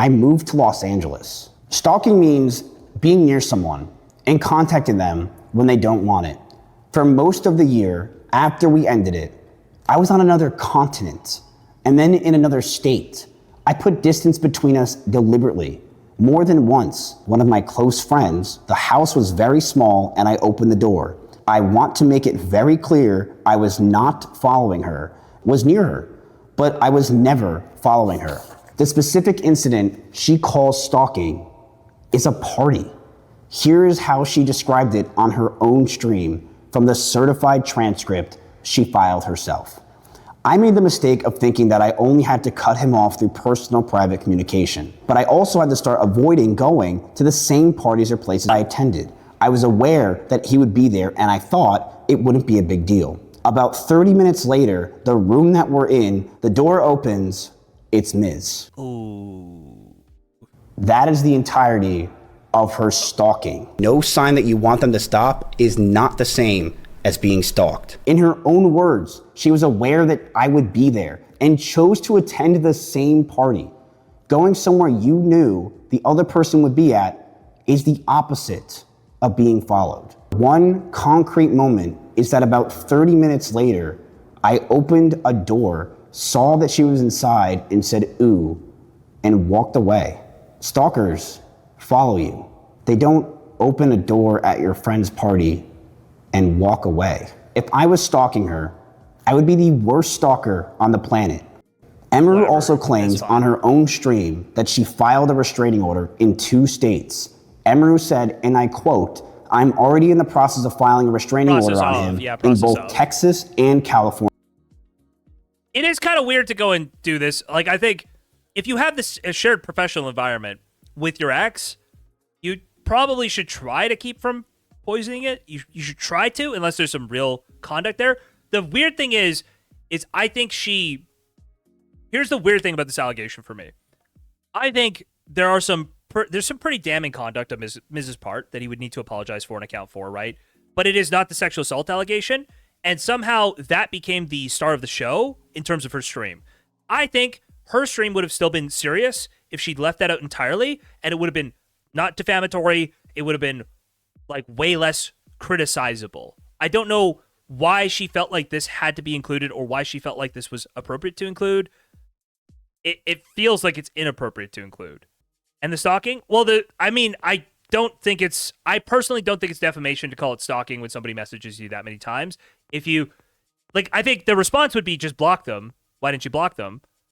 I moved to Los Angeles. Stalking means being near someone and contacting them when they don't want it. For most of the year after we ended it, I was on another continent and then in another state. I put distance between us deliberately. More than once, one of my close friends, the house was very small and I opened the door. I want to make it very clear I was not following her, was near her, but I was never following her. The specific incident she calls stalking is a party. Here's how she described it on her own stream from the certified transcript she filed herself. I made the mistake of thinking that I only had to cut him off through personal private communication, but I also had to start avoiding going to the same parties or places I attended. I was aware that he would be there and I thought it wouldn't be a big deal. About 30 minutes later, the room that we're in, the door opens, it's Miz. Ooh. That is the entirety of her stalking. No sign that you want them to stop is not the same as being stalked. In her own words, she was aware that I would be there and chose to attend the same party. Going somewhere you knew the other person would be at is the opposite of being followed. One concrete moment is that about 30 minutes later, I opened a door, saw that she was inside and said, ooh, and walked away. Stalkers follow you. They don't open a door at your friend's party and walk away. If I was stalking her, I would be the worst stalker on the planet. Emiru also claims on her own stream that she filed a restraining order in 2 states. Emiru said, and I quote, I'm already in the process of filing a restraining order on him in both Texas and California. It is kind of weird to go and do this. Like, I think if you have this a shared professional environment with your ex, you probably should try to keep from poisoning it. You should try to, unless there's some real conduct there. The weird thing is I think here's the weird thing about this allegation for me. I think there's some pretty damning conduct on Mrs. part that he would need to apologize for and account for, right? But it is not the sexual assault allegation. And somehow that became the star of the show in terms of her stream. I think her stream would have still been serious if she'd left that out entirely, and it would have been not defamatory. It would have been like way less criticizable. I don't know why she felt like this had to be included or why she felt like this was appropriate to include. It feels like it's inappropriate to include. And the stalking? Well, I personally don't think it's defamation to call it stalking when somebody messages you that many times. If you, I think the response would be just block them. Why didn't you block them?